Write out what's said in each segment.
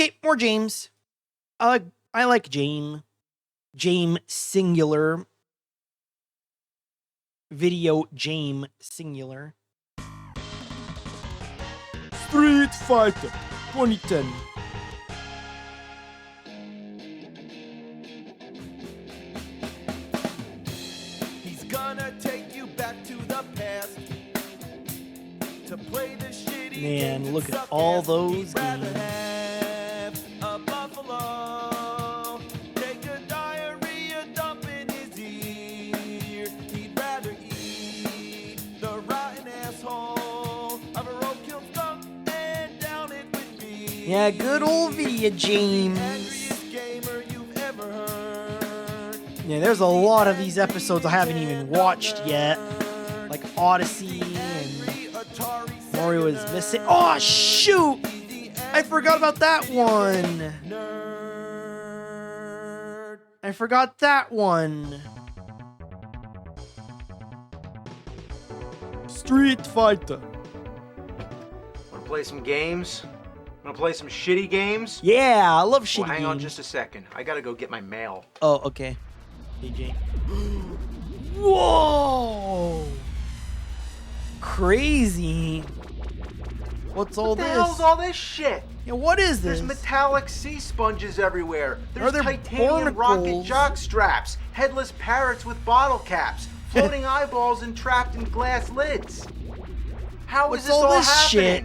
Okay, more James. I like Jame. Jame singular. Video Jame singular. Street Fighter 2010. He's gonna take you back to the past to play the shitty Man, game look and at suck all ass. those He'd rather games. have a buffalo take a diarrhea dump in his ear. He'd rather eat the rotten asshole of a roadkill skunk and down it with beer. Yeah, good old video James. Angriest gamer you've ever heard. Yeah, there's a lot of these episodes I haven't even watched yet. Like Odyssey and Mario is missing. Oh, shoot! I forgot about that one. I forgot that one. Street Fighter. Wanna play some games? Wanna play some shitty games? Yeah, I love shitty Well, hang on games. just a second. I gotta go get my mail. Oh, okay. DJ. Whoa! Crazy. What's all What the this? hell's all this shit? Yeah, what is this? There's metallic sea sponges everywhere. Are There's there titanium rocket barnacles? jock straps, headless parrots with bottle caps, floating eyeballs entrapped in glass lids. How What's is this all all this happening? shit?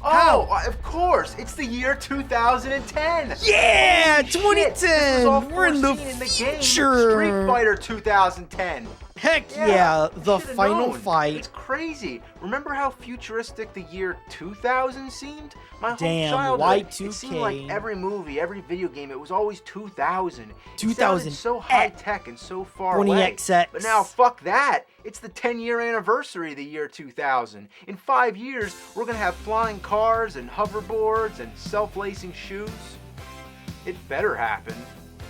Oh, of course, it's the year 2010. Yeah, Holy shit, this was all 2010. We're in the foreseen game, future. Street Fighter 2010. Heck yeah, I the should've final known. fight. It's crazy. Remember how futuristic the year 2000 seemed? My whole Damn, childhood. Y2K. It seemed like every movie, every video game, it was always 2000. It 2000 sounded so high tech and so far 20XX. away. But now, fuck that. It's the 10-year anniversary of the year 2000. In 5 years, we're gonna have flying cars and hoverboards and self-lacing shoes. It better happen.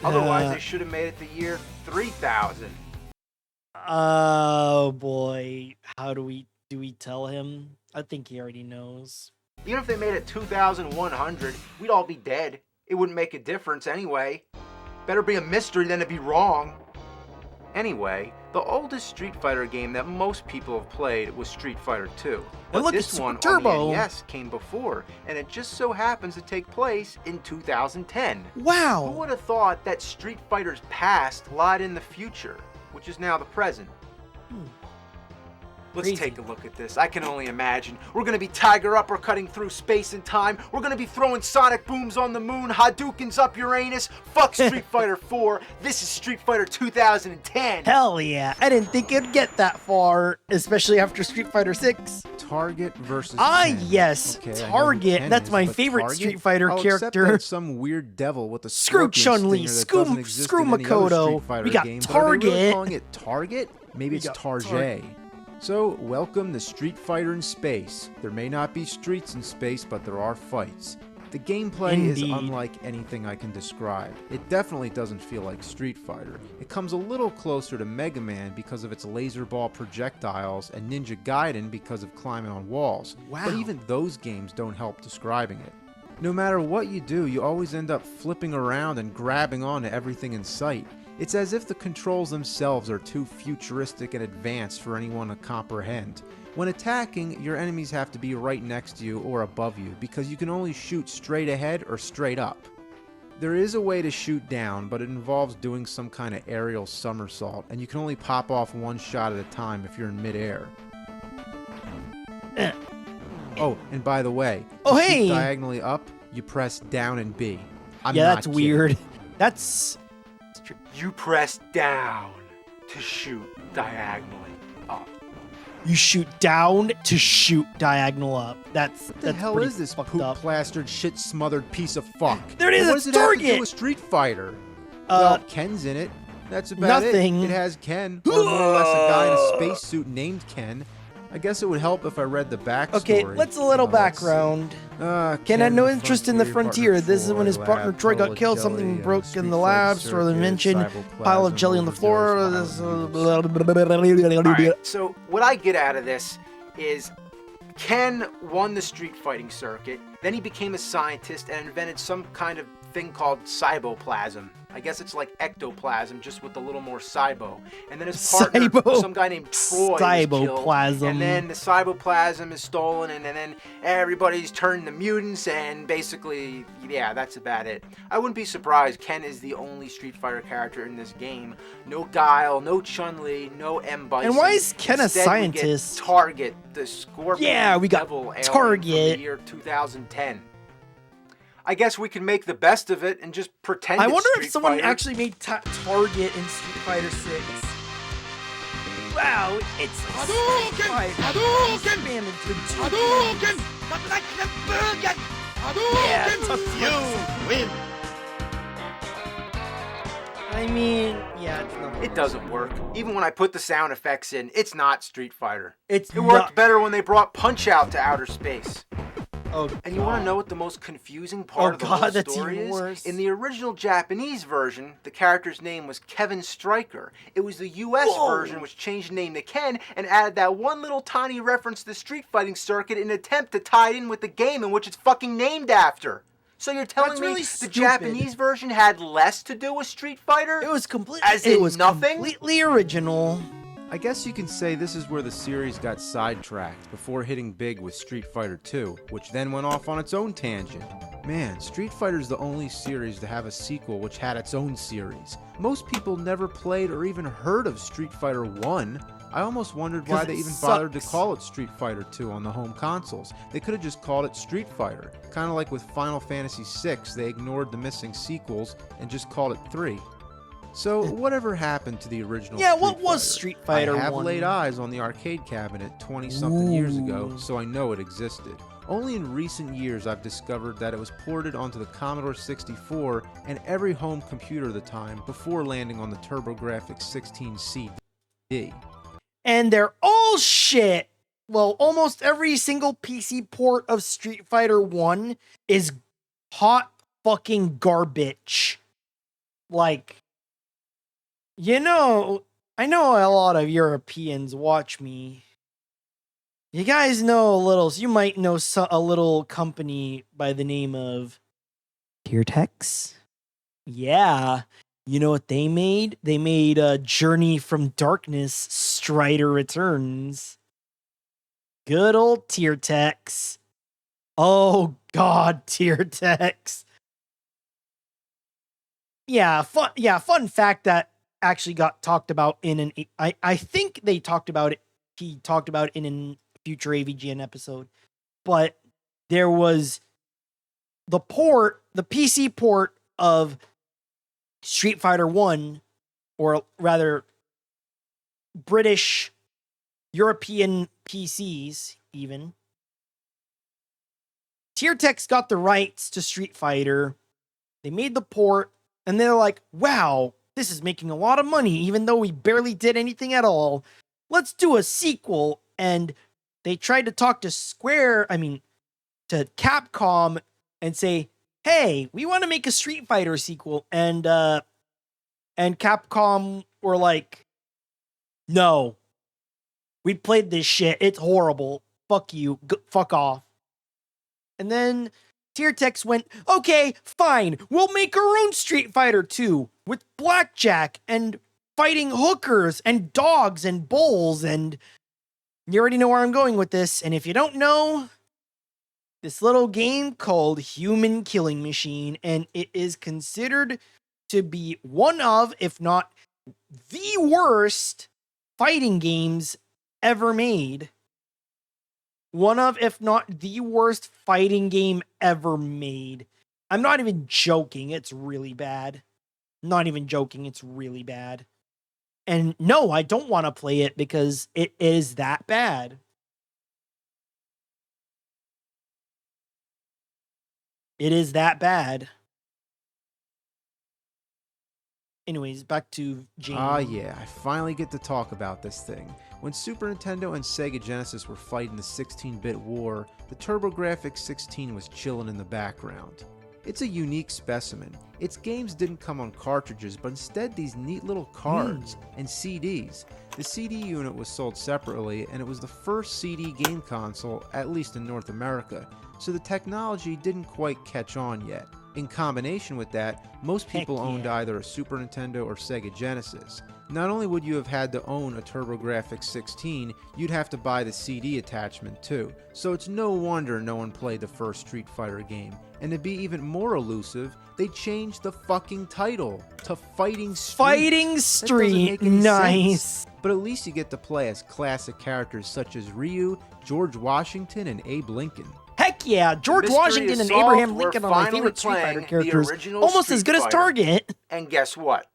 Otherwise, they should have made it the year 3000. Oh boy, how do we tell him? I think he already knows. Even if they made it 2,100, we'd all be dead. It wouldn't make a difference anyway. Better be a mystery than to be wrong. Anyway, the oldest Street Fighter game that most people have played was Street Fighter 2. But look, this it's one Super Turbo. on the NES came before, and it just so happens to take place in 2010. Who Wow. would have thought that Street Fighter's past lied in the future, which is now the present? Let's Crazy. take a look at this. I can only imagine. We're gonna be Tiger uppercutting through space and time. We're gonna be throwing sonic booms on the moon, Hadoukens up Uranus. Fuck Street Fighter 4. This is Street Fighter 2010. Hell yeah. I didn't think it'd get that far, especially after Street Fighter 6. Target versus Ah, Ken. yes. Okay, I know who Target. Ken That's is, my but favorite Target? Street Fighter I'll accept character. that some weird devil with a Screw scorpion Chun-Li, stinger that screw- doesn't exist screw in any other Makoto. Street Fighter We got game, but are they really Target. calling it Target? Maybe We it's got Target. So, welcome to Street Fighter in space. There may not be streets in space, but there are fights. The gameplay is Indeed. unlike anything I can describe. It definitely doesn't feel like Street Fighter. It comes a little closer to Mega Man because of its laser ball projectiles and Ninja Gaiden because of climbing on walls. Wow. But even those games don't help describing it. No matter what you do, you always end up flipping around and grabbing onto everything in sight. It's as if the controls themselves are too futuristic and advanced for anyone to comprehend. When attacking, your enemies have to be right next to you or above you because you can only shoot straight ahead or straight up. There is a way to shoot down, but it involves doing some kind of aerial somersault, and you can only pop off one shot at a time if you're in midair. Oh, and by the way, Oh, to shoot hey! diagonally up, you press down and B. I'm Yeah, not that's kidding. weird. That's... You press down to shoot diagonally up. You shoot down to shoot diagonal up. That's What the hell is this poop-plastered, shit-smothered piece of fuck? There it is, And what it's does it have to Target! do with Street Fighter? Well, Ken's in it. That's about nothing. it. It has Ken, or more or less a guy in a spacesuit named Ken. I guess it would help if I read the backstory. Okay, let's a little Let's see. background. Ken Ken had no the interest in the frontier. This is when his partner Troy got killed. Something broke in the lab. Store the invention. Pile of jelly on the floor. Alright, so what I get out of this is Ken won the street fighting circuit. Then he became a scientist and invented some kind of thing called cyboplasm. I guess it's like ectoplasm, just with a little more cybo. And then his partner, some guy named Troy, was killed. And then the cyboplasm is stolen, and then everybody's turned to mutants, and basically, yeah, that's about it. I wouldn't be surprised. Ken is the only Street Fighter character in this game. No Guile, no Chun-Li, no M. Bison. And why is Ken a scientist? We get Target, the Scorpion. Yeah, we got Devil Target. From the year 2010. I guess we can make the best of it and just pretend I it's wonder Street if someone Fighter. actually made Target in Street Fighter 6. Wow, it's like Street Fighter. Spam into the Yeah, tough You win. I mean, yeah, it's not. It doesn't work. Even when I put the sound effects in, it's not Street Fighter. It worked better when they brought Punch-Out to outer space. Oh, and you want to know what the most confusing part of the whole that's story even is? worse. In the original Japanese version, the character's name was Kevin Stryker. It was the US version which changed the name to Ken and added that one little tiny reference to the street fighting circuit in an attempt to tie it in with the game in which it's fucking named after. So you're telling me the Japanese version had less to do with Street Fighter? It was completely nothing? Completely original. I guess you can say this is where the series got sidetracked before hitting big with Street Fighter 2, which then went off on its own tangent. Man, Street Fighter's the only series to have a sequel which had its own series. Most people never played or even heard of Street Fighter 1. I almost wondered why they even bothered to call it Street Fighter 2 on the home consoles. They could have just called it Street Fighter. Kind of like with Final Fantasy VI, they ignored the missing sequels and just called it 3. So, whatever happened to the original Yeah, Street what was Fighter? Street Fighter I have 1? laid eyes on the arcade cabinet 20-something years ago, so I know it existed. Only in recent years I've discovered that it was ported onto the Commodore 64 and every home computer of the time before landing on the TurboGrafx 16 CD. And they're all shit. Well, almost every single PC port of Street Fighter 1 is hot fucking garbage. Like, you know, I know a lot of Europeans watch me. You guys know a little, so you might know a little company by the name of Teartex. Yeah. You know what they made? They made Journey from Darkness, Strider Returns. Good old Teartex. Oh, God, Teartex. Yeah, fun fact that actually got talked about in an... I think they talked about it. He talked about it in a future AVGN episode. But there was the PC port of Street Fighter 1, or rather British, European PCs even. Teartex got the rights to Street Fighter. They made the port, and they're like, wow, this is making a lot of money, even though we barely did anything at all. Let's do a sequel. And they tried to talk to to Capcom and say, hey, we want to make a Street Fighter sequel. And Capcom were like, no, we played this shit. It's horrible. Fuck you. Fuck off. And then Teartex went, okay, fine. We'll make our own Street Fighter 2 with blackjack and fighting hookers and dogs and bulls. And you already know where I'm going with this. And if you don't know, this little game called Human Killing Machine, and it is considered to be one of, if not the worst fighting games ever made. One of, if not the worst fighting game ever made. I'm not even joking. It's really bad. Not even joking. It's really bad. And no, I don't want to play it because it is that bad. It is that bad. Anyways, back to James. Ah, yeah, I finally get to talk about this thing. When Super Nintendo and Sega Genesis were fighting the 16-bit war, the TurboGrafx 16 was chilling in the background. It's a unique specimen. Its games didn't come on cartridges, but instead these neat little cards and CDs. The CD unit was sold separately, and it was the first CD game console, at least in North America. so the technology didn't quite catch on yet. In combination with that, most people owned either a Super Nintendo or Sega Genesis. Not only would you have had to own a TurboGrafx 16, you'd have to buy the CD attachment too. So it's no wonder no one played the first Street Fighter game. And to be even more elusive, they changed the fucking title to Fighting Street. Fighting That Street, doesn't make any nice. sense. But at least you get to play as classic characters such as Ryu, George Washington, and Abe Lincoln. Heck yeah, George mystery Washington is and solved. Abraham We're Lincoln are my finally favorite Street Fighter playing the characters. original Almost Street as good as Fighter. Target. And guess what?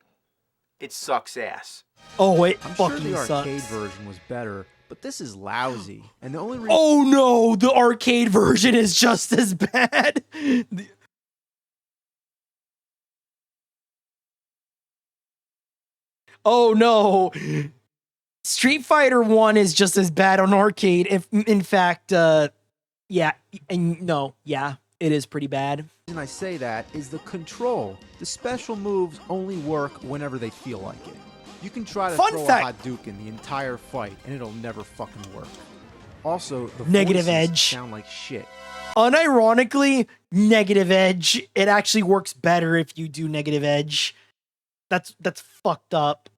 It sucks ass. Oh, it I'm sure fucking the arcade sucks. version was better, but this is lousy. And the only reason Oh no, the arcade version is just as bad. Oh no. Street Fighter 1 is just as bad on arcade. If in fact, yeah, and no, yeah, it is pretty bad. I say that is the control. The special moves only work whenever they feel like it. You can try to Fun throw fact- a Hadouken the entire fight, and it'll never fucking work. Also, the Negative voices edge. sound like shit. Unironically, negative edge. It actually works better if you do negative edge. That's fucked up.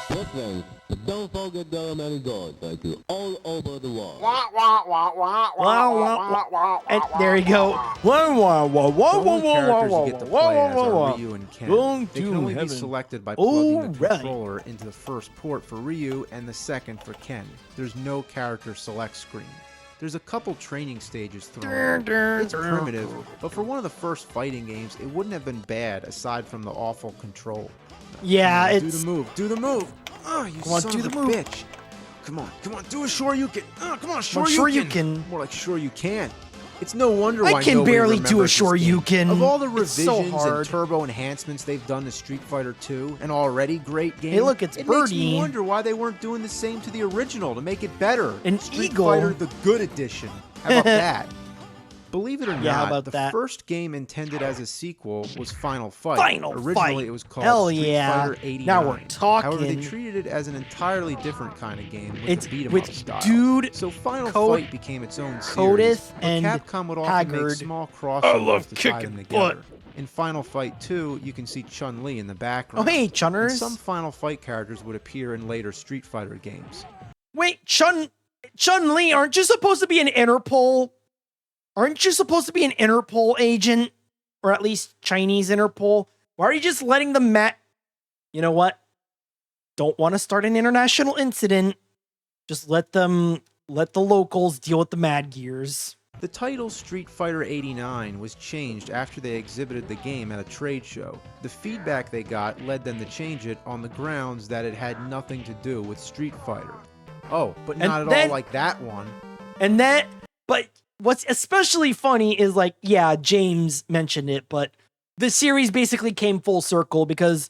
Listen, but don't forget the Americans like all over the world. Wah, wah, wah. And there you go. Wah, wah, wah, wah, The wah, only wah, characters wah, you get to wah, play wah, as wah, are wah. Ryu and Ken. Going They can to only be heaven. selected by plugging the Alright. controller into the first port for Ryu and the second for Ken. There's no character select screen. There's a couple training stages thrown in. It's primitive, but for one of the first fighting games, it wouldn't have been bad aside from the awful control. Yeah, Do it's the move. Do the move. Oh, you Come on, son do of the a move. bitch. Come on. Do a Shoryuken. Oh, come on, Come on, Shoryuken. Shoryuken. More like sure you can. It's no wonder why I can nobody barely do a remembers this game. Shoryuken. Of all the It's so revisions hard. and turbo enhancements they've done to Street Fighter 2, an already great game, Hey, look, it's it makes me Birdie. wonder why they weren't doing the same to the original to make it better. An Street eagle. Fighter the Good Edition. How about that? Believe it or Yeah, how not, about the that? first game intended as a sequel was Final Fight. Final Originally, Fight. it was called Hell Street yeah. Fighter 89. Now we're talking. However, they treated it as an entirely different kind of game with It's a beat 'em with up style. Dude So Final Code- Fight became its own series. Codith but and Capcom would often Haggard. make small crossovers to tie kicking them butt. together. In Final Fight 2, you can see Chun-Li in the background. Oh, hey, And Chunners. some Final Fight characters would appear in later Street Fighter games. Wait, Chun-Li, aren't you supposed to be an Interpol? Aren't you supposed to be an Interpol agent? Or at least Chinese Interpol? Why are you just letting them You know what? Don't want to start an international incident. Just let the locals deal with the Mad Gears. The title Street Fighter 89 was changed after they exhibited the game at a trade show. The feedback they got led them to change it on the grounds that it had nothing to do with Street Fighter. Oh, but not at all like that one. But what's especially funny is like, yeah, James mentioned it, but the series basically came full circle because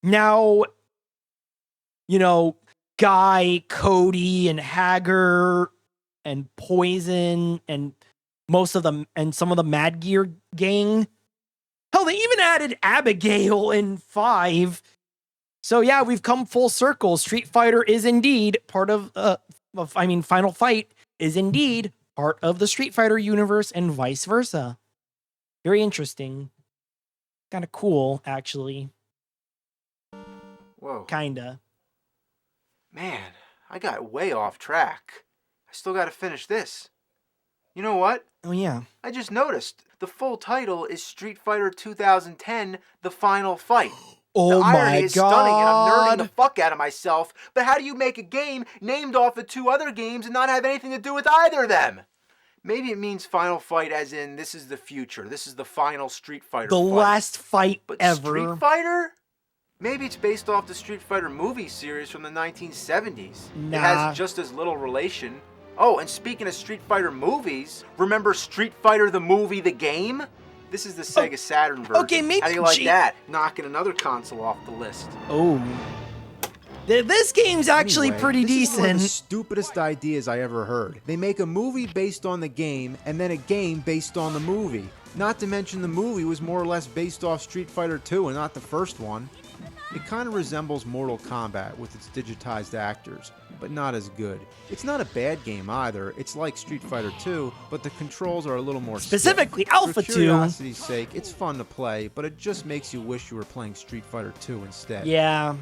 now, you know, Guy, Cody, and Hager, and Poison, and most of them, and some of the Mad Gear gang. Hell, they even added Abigail in 5. So yeah, we've come full circle. Street Fighter is indeed part of, Final Fight is indeed part of the Street Fighter universe and vice versa. Very interesting. Kind of cool, actually. Whoa. Kinda. Man, I got way off track. I still gotta finish this. You know what? Oh yeah. I just noticed. The full title is Street Fighter 2010, The Final Fight. Oh The my irony is stunning and I'm nerding the god. fuck out of myself, but how do you make a game named off of 2 other games and not have anything to do with either of them? Maybe it means Final Fight as in this is the future, this is the final Street Fighter The fight. last fight But ever. Street Fighter? Maybe it's based off the Street Fighter movie series from the 1970s. It Nah. has just as little relation. Oh, and speaking of Street Fighter movies, remember Street Fighter the movie, the game? This is the Sega Saturn version. okay, maybe How do you like G- that? Knocking another console off the list. Oh. This game's actually Anyway, pretty this is one of the decent. stupidest ideas I ever heard. They make a movie based on the game, and then a game based on the movie. Not to mention the movie was more or less based off Street Fighter 2 and not the first one. It kind of resembles Mortal Kombat with its digitized actors, but not as good. It's not a bad game either. It's like Street Fighter 2, but the controls are a little more Specifically stiff. Alpha For 2. curiosity's sake, it's fun to play, but it just makes you wish you were playing Street Fighter 2 instead. Yeah.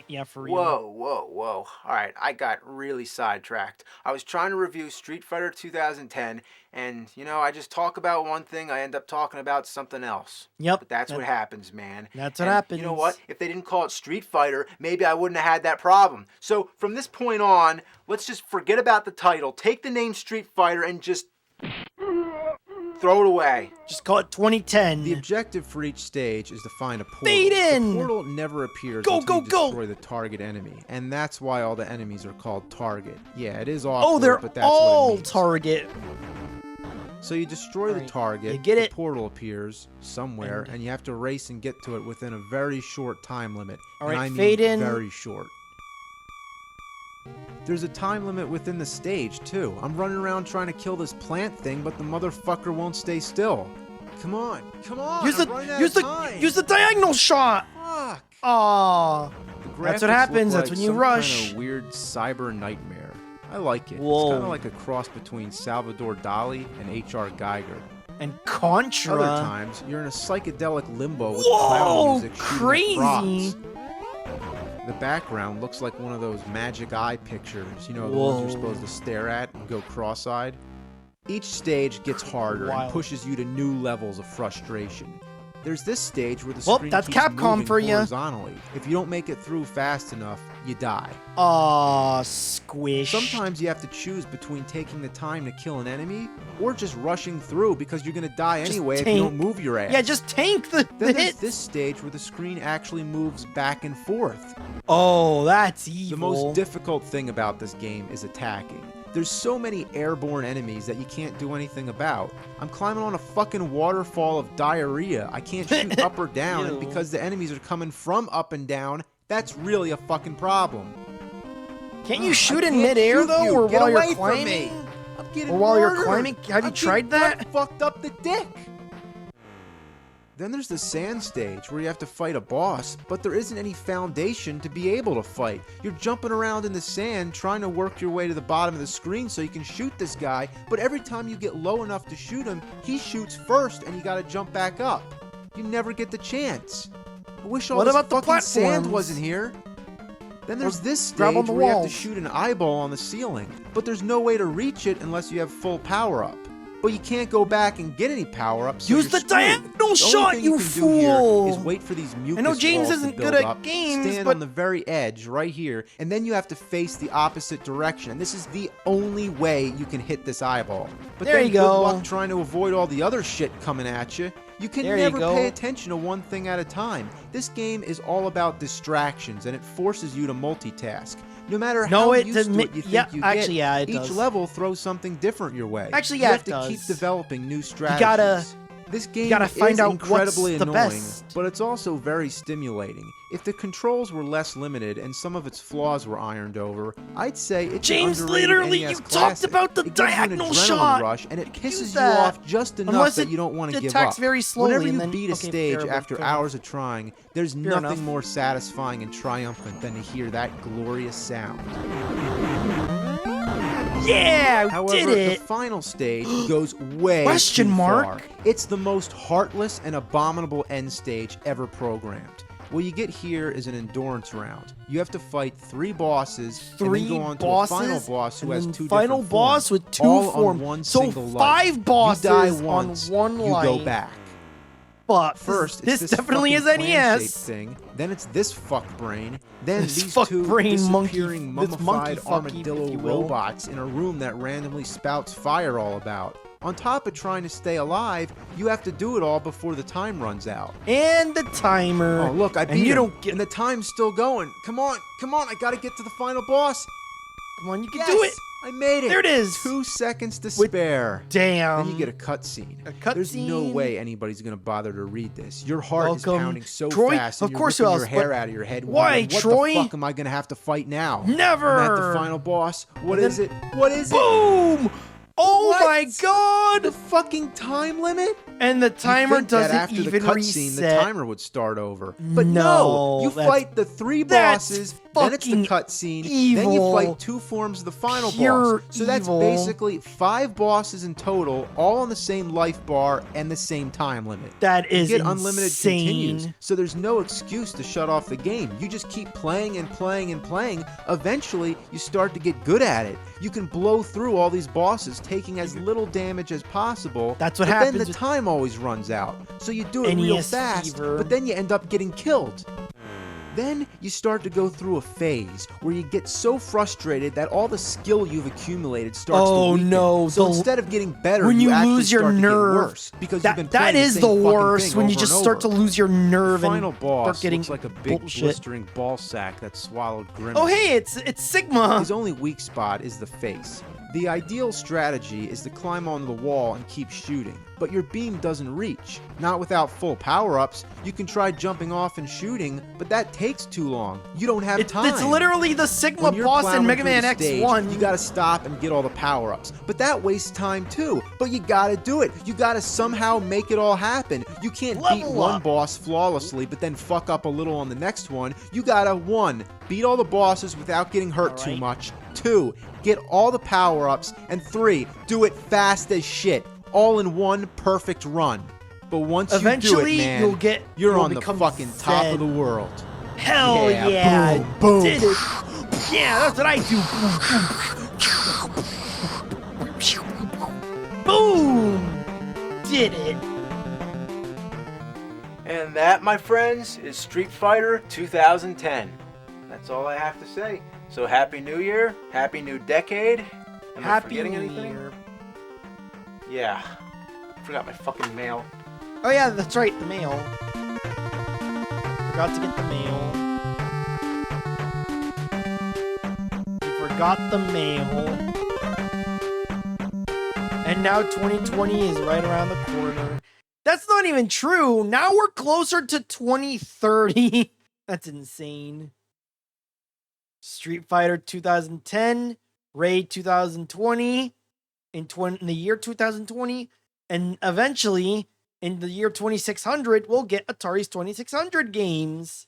Yeah, for real. Whoa. All right, I got really sidetracked. I was trying to review Street Fighter 2010, and, I just talk about one thing, I end up talking about something else. Yep. But that's what happens, man. That's what And happens. You know what? If they didn't call it Street Fighter, maybe I wouldn't have had that problem. So, from this point on, let's just forget about the title, take the name Street Fighter, and just throw it away. Just call it 2010. The objective for each stage is to find a portal. Fade in! The portal never appears Go, until go, you go! destroy the target enemy, and that's why all the enemies are called target. Yeah, it is awkward, Oh, they're but that's what all it means. target. So you destroy the Alright, target, you get the it. portal appears somewhere, and you have to race and get to it within a very short time limit. Alright, and I mean fade in. very short. There's a time limit within the stage, too. I'm running around trying to kill this plant thing, but the motherfucker won't stay still. Come on, Use I'm running out use of the time. use the diagonal shot. Fuck. Aw. The That's what graphics happens, look that's like when you some rush. Kind of weird cyber nightmare. I like it. Whoa. It's kind of like a cross between Salvador Dali and H.R. Geiger. And Contra. Other times, you're in a psychedelic limbo with Whoa, cloud music shooting at crazy. props. The background looks like one of those magic eye pictures, the ones Whoa. you're supposed to stare at and go cross-eyed. Each stage gets harder Wild. and pushes you to new levels of frustration. There's this stage where the Well, screen that's keeps Capcom moving for ya. horizontally. If you don't make it through fast enough, you die. Aw, squish. Sometimes you have to choose between taking the time to kill an enemy or just rushing through because you're gonna die Just anyway if you don't tank. move your ass. Yeah, just tank the Then there's hit. this stage where the screen actually moves back and forth. Oh, that's evil. The most difficult thing about this game is attacking. There's so many airborne enemies that you can't do anything about. I'm climbing on a fucking waterfall of diarrhea. I can't shoot up or down, and Ew. because the enemies are coming from up and down, that's really a fucking problem. Can't you I shoot in can't midair shoot though, you. or Get while away you're from climbing? me. I'm getting Or while you're murdered. climbing? Have you I'm tried getting that? fucked up the dick. Then there's the sand stage where you have to fight a boss, but there isn't any foundation to be able to fight. You're jumping around in the sand trying to work your way to the bottom of the screen so you can shoot this guy, but every time you get low enough to shoot him, he shoots first and you gotta jump back up. You never get the chance. I wish all What this about the fucking sand platforms? wasn't here. Then there's this grab on stage the where you have to walls. shoot an eyeball on the ceiling, but there's no way to reach it unless you have full power up. But you can't go back and get any power ups. So Use you're the screwed. diagonal The only shot, thing you can do here fool. is wait for these mucus know James walls to isn't build good at up, games, stand but- on the very edge right here, and then you have to face the opposite direction. And this is the only way you can hit this eyeball. But There then you good go. luck trying to avoid all the other shit coming at you. You can There you never go. pay attention to one thing at a time. This game is all about distractions, and it forces you to multitask. No matter No, how it used to admit- it you think yeah, you actually, get, yeah, it each does. level throws something different your way. Actually, you yeah, have it to does. keep developing new strategies. gotta- This game gotta find is out what's incredibly the annoying, best. but it's also very stimulating. If the controls were less limited and some of its flaws were ironed over, I'd say it's James, an underrated literally, NES you talked classic. about the It gives you an diagonal adrenaline shot. rush, and it You can use pisses you that. off just enough Unless that it you don't want to give attacks up. very slowly Whenever and you then- beat a okay, stage fair after enough. hours of trying, there's Fair nothing enough. more satisfying and triumphant than to hear that glorious sound. Yeah, we However, did the it. final stage goes way Question too mark? far. It's the most heartless and abominable end stage ever programmed. What you get here is an endurance round. You have to fight 3 bosses and Three then go on to bosses, a final boss who and has then 2 final different boss forms, with 2 all on forms. one So single life. 5 bosses you die on once, one you go life. back. But First, this it's definitely is fucking clam-shaped NES. thing. Then it's this fuck brain. Then This these fuck 2 brain monkey- disappearing this monkey mummified fucky, if armadillo you will. robots in a room that randomly spouts fire all about. On top of trying to stay alive, you have to do it all before the time runs out. And the timer. Oh, look, I beat and you him, don't get. and the time's still going. Come on, I gotta get to the final boss. Come on, you can Yes, do it. I made it. There it is. 2 seconds to With- spare. Damn. Then you get a cutscene. A cutscene. There's no way anybody's gonna bother to read this. Your heart is Welcome, pounding so Troy. fast, and Of you're course, ripping who your else? hair What- out of your head. Why, wondering, what Troy? the fuck am I gonna have to fight now? Never. I'm at the final boss. What And is then- it? What is it? Boom! Oh What? my god! The fucking time limit? And the timer You'd think that doesn't after the even cutscene, the reset. timer would start over. But No, no, you that's- fight the 3 that's bosses, then it's the fucking cutscene, then you evil. fight 2 forms of the final Pure boss. So that's evil. basically 5 bosses in total, all on the same life bar and the same time limit. That is You get unlimited insane. continues, so there's no excuse to shut off the game. You just keep playing and playing and playing. Eventually, you start to get good at it. You can blow through all these bosses, taking as little damage as possible. That's what but happens then the with time always runs out. So you do it real NES fast, fever. but then you end up getting killed. Then you start to go through a phase where you get so frustrated that all the skill you've accumulated starts to Oh, weaken. no, So the- instead of getting better, when you actually lose your start to get nerve, worse because you've been that playing is the the same fucking worst thing when you over just and start to over. lose your nerve The and final boss start getting looks like a big bullshit. blistering ball sack that swallowed Grimace. Oh hey, it's Sigma. His only weak spot is the face. The ideal strategy is to climb onto the wall and keep shooting, but your beam doesn't reach. Not without full power-ups. You can try jumping off and shooting, but that takes too long. You don't have time. It's literally the Sigma When you're boss in plowing Mega through Man the stage, X1. you gotta stop and get all the power-ups. But that wastes time too. But you gotta do it. You gotta somehow make it all happen. You can't beat Level one up. boss flawlessly, but then fuck up a little on the next one. You gotta 1. Beat all the bosses without getting hurt too Alright. much. 2. Get all the power-ups. And 3. Do it fast as shit. All in one perfect run. But once Eventually, you do it, man, you'll on the become fucking top of the Zen. world. Hell Yeah, yeah, boom, boom. did it. Yeah, that's what I do. Boom, did it. And that, my friends, is Street Fighter 2010. That's all I have to say. So happy New Year, happy new decade. Am I Happy forgetting New anything? Year. Yeah. Forgot my fucking mail. Oh yeah, that's right, the mail. Forgot to get the mail. We forgot the mail. And now 2020 is right around the corner. That's not even true. Now we're closer to 2030. That's insane. Street Fighter 2010, Raid 2020, in the year 2020, and eventually in the year 2600, we'll get Atari's 2600 games.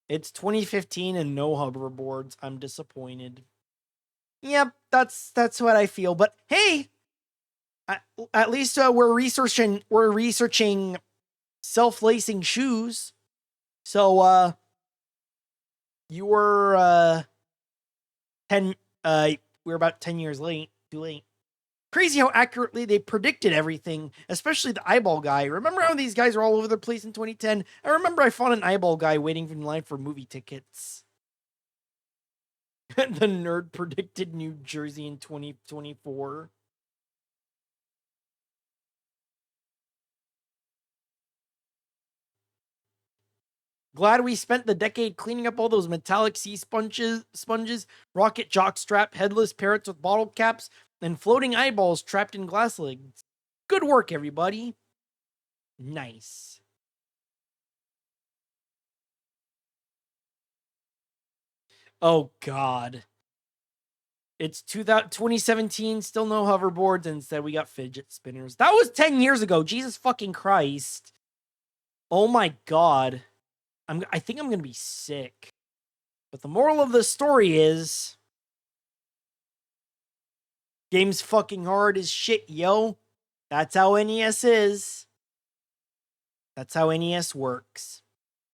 It's 2015 and no hoverboards. I'm disappointed. Yep, that's what I feel. But hey, at least we're researching self-lacing shoes. So you were 10 we're about 10 years late, too late. Crazy how accurately they predicted everything, especially the eyeball guy. Remember how these guys were all over the place in 2010? I remember I found an eyeball guy waiting in line for movie tickets. The nerd predicted New Jersey in 2024. Glad we spent the decade cleaning up all those metallic sea sponges, rocket jockstrap, headless parrots with bottle caps, and floating eyeballs trapped in glass lids. Good work, everybody. Nice. Oh, God. It's 2017, still no hoverboards, and instead we got fidget spinners. That was 10 years ago. Jesus fucking Christ. Oh, my God. I think I'm going to be sick. But the moral of the story is, game's fucking hard as shit, yo. That's how NES is. That's how NES works.